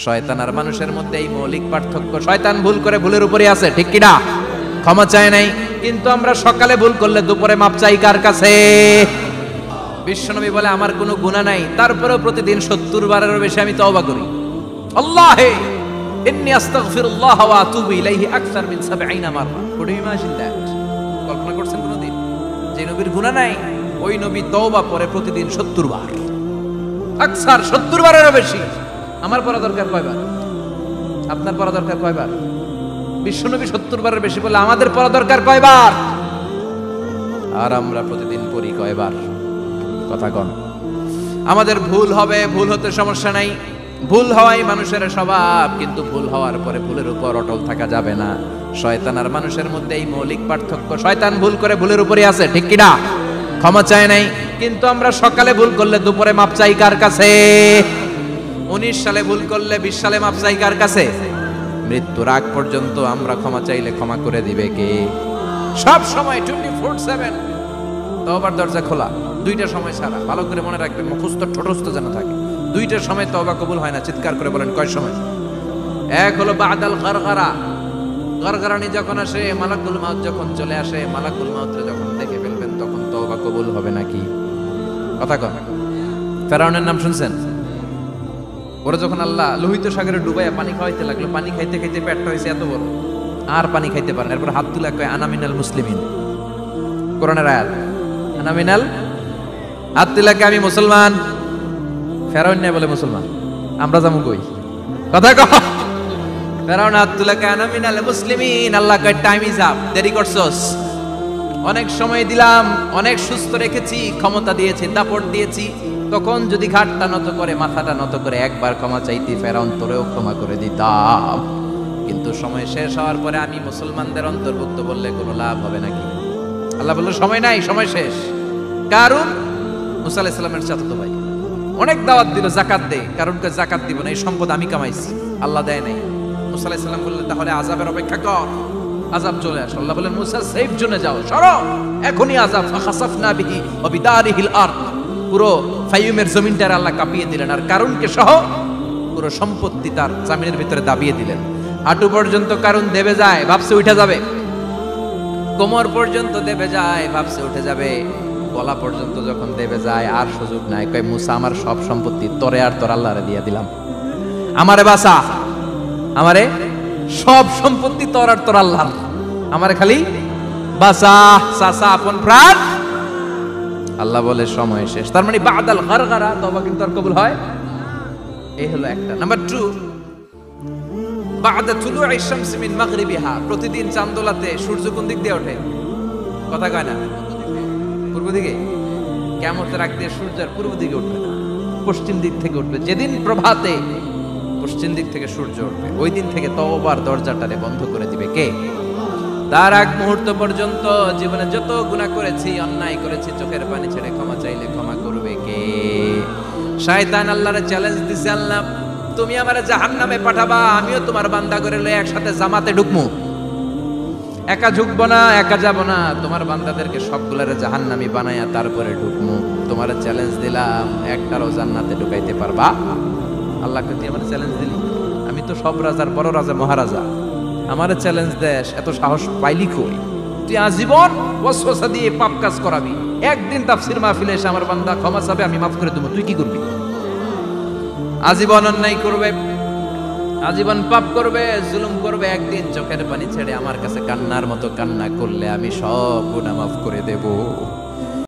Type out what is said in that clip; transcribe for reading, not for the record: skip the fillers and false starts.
শয়তান আর মানুষের মধ্যে এই মৌলিক পার্থক্য। শয়তান ভুল করে ভুলের উপরই আছে, ঠিক কি না? ক্ষমা চায় নাই, কিন্তু আমরা সকালে ভুল করলে দুপুরে মাপ চাই কার কাছে? বিশ্বনবী বলে আমার কোনো গুনাহ নাই, তারপরেও প্রতিদিন 70 বারেরও বেশি আমি তওবা করি। আল্লাহে ইন্নী আস্তাগফিরুল্লাহ ওয়া আতুবু ইলাইহি আকসার মিন 70 মাররা। Could you imagine that? কল্পনা করছেন কোনদিন যে নবীর গুনাহ নাই, ওই নবী তওবা করে প্রতিদিন 70 বার, আকসার 70 বারেরও বেশি। আমার পড়া দরকার কয়বার? আপনার পড়া দরকার কয়বার? বিশ্বনবী 70 বারের বেশি বলে আমাদের পড়া দরকার কয়বার? আর আমরা প্রতিদিন পড়ি কয়বার? কথা কন। আমাদের ভুল হবে, ভুল হতে সমস্যা নাই, ভুল হওয়াই মানুষের স্বভাব, কিন্তু ভুল হওয়ার পরে ভুলের উপর অটল থাকা যাবে না। শয়তান আর মানুষের মধ্যে এই মৌলিক পার্থক্য। শয়তান ভুল করে ভুলের উপরই আছে, ঠিক কি না? ক্ষমা চায় নাই, কিন্তু আমরা সকালে ভুল করলে দুপুরে মাপ চাই কার কাছে? 19 সালে ভুল করলে 20 সালে মাপ চাই কার কাছে? মৃত্যুর আগ পর্যন্ত আমরা ক্ষমা চাইলে ক্ষমা করে দিবে কে? সব সময় 24/7 তওবার দরজা খোলা, দুইটা সময় ছাড়া। ভালো করে মনে রাখবেন, মুখস্থ ঠোঁটস্থ যেন থাকে। দুইটার সময় তওবা কবুল হয় না। চিৎকার করে বলেন কয় সময়? এক হলো বাদাল গারগারা, গারগারানি যখন আসে, মালাকুল মাউত যখন চলে আসে, মালাকুল মাউতরে যখন দেখে ফেলবেন তখন তওবা কবুল হবে নাকি? কথা কন। ফেরাউনের নাম শুনছেন? ওরা যখন আল্লাহ লোহিত সাগরে ডুবাইয়া পানি খাওয়াইতে লাগলো, পানি খাইতে খাইতে পেটটা হয়েছে এত বড়, আর পানি খাইতে পারে না। এরপর হাত তুলে কয় আনা মিনাল মুসলিমিন। কোরআনের আয়াত, আনা মিনাল, হাত তুলে কয় আমি মুসলমান। ফেরাউন নাই বলে মুসলমান, আমরা যাবো কই? কথা কও। ফেরাউন হাত তুলে কয় আনা মিনাল মুসলিমিন। আল্লাহ কয় টাইম ইজ আপ, দেরি করছস, অনেক সময় দিলাম, অনেক সুস্থ রেখেছি, ক্ষমতা দিয়েছি, দাপট দিয়েছি, তখন যদি ঘাটটা নত করে, মাথাটা নত করে একবার ক্ষমা চাইতি, ফেরাউন তোরেও ক্ষমা করে দিতাম। কিন্তু সময় শেষ হওয়ার পরে আমি মুসলমানদের অন্তর্ভুক্ত বললে কোনো লাভ হবে নাকি? আল্লাহ বলল সময় নাই, সময় শেষ। কারণ মুসা আলাইহিস সালামের চাচাতো ভাই অনেক দাওয়াত দিল, যাকাত দে। কারণকে যাকাত দিব না, এই সম্পদ আমি কামাইছি, আল্লাহ দেয় নাই। মুসা আলাইহিস সালাম বললেন তাহলে আযাবের অপেক্ষা কর, আযাব চলে আসে। আল্লাহ বলেন মুসা সেফ জোনে যাও, সরো, এখনই আযাব। ফাখাসাফনা বিহি ওয়া বিদারিহিল আরদ, পুরো ফাইয়ুমের জমিনটার আল্লাহ কাঁপিয়ে দিলেন, আর কারুনকে সহ পুরো সম্পত্তি তার জামিনের ভিতরে দাবিয়ে দিলেন। হাঁটু পর্যন্ত কারুন দেবে যায়, ভাবছে উঠে যাবে, কোমর পর্যন্ত দেবে যায়, ভাবছে উঠে যাবে, গলা পর্যন্ত যখন দেবে যায় আর সুযোগ নাই। কয় মুসা আমার সব সম্পত্তি তোরে আর তোর আল্লাহরে দিয়ে দিলাম, আমারে বাঁচা, আমারে সব সম্পত্তি তোর আর তোর আল্লাহ, আমারে খালি বাঁচা, চাচা আপন প্রাণ। আল্লাহ বলে সময় শেষ। তার মানে বাদাল গারগারা তওবা কিন্তু আর কবুল হয়? এই হলো একটা। নাম্বার 2, বাদা তুলুই শামস মিন মাগরিবিহা, প্রতিদিন চাঁদোলাতে সূর্য কোন দিক দিয়ে ওঠে? কথা কয় না? পূর্ব দিকে। কিয়ামতের আগ দিয়ে সূর্য আর পূর্ব দিকে উঠবে না, পশ্চিম দিক থেকে উঠবে। যেদিন প্রভাতে পশ্চিম দিক থেকে সূর্য উঠবে, ওই দিন থেকে তওবার দরজাটারে বন্ধ করে দিবে কে? তার আগ মুহূর্ত পর্যন্ত জীবনে যত গুনাহ করেছি, অন্যায় করেছি, চোখের পানি ছেড়ে ক্ষমা চাইলে ক্ষমা করবে কে? শয়তান আল্লাহরে চ্যালেঞ্জ দিছে, আল্লাহ তুমি আমারে জাহান্নামে পাঠাবা, আমিও তোমার বান্দা করে লয়ে একসাথে জামাতে ঢুকমু, একা ঢুকবো না, একা যাব না, তোমার বান্দাদেরকে সবগুলারে জাহান্নামী বানায়া তারপরে ঢুকমু। তোমার চ্যালেঞ্জ দিলাম, একটারও জান্নাতে ঢুকাইতে পারবা? আল্লাহকে তুই আমার চ্যালেঞ্জ দিলি? আমি তো সব রাজার বড় রাজা, মহারাজা, আমার চ্যালেঞ্জ দেশ, এত সাহস পাইলি কই? তুই আজীবন ওয়াসওয়াসা দিয়ে পাপ কাজ করাবি, একদিন তাফসীর মাহফিলে এসে আমার বান্দা ক্ষমা চাবে, আমি মাফ করে দেবো, তুই কি করবি? আজীবন অন্যায় করবে, আজীবন পাপ করবে, জুলুম করবে, একদিন চোখের পানি ছেড়ে আমার কাছে কান্নার মতো কান্না করলে আমি সব গুনাহ মাফ করে দেব।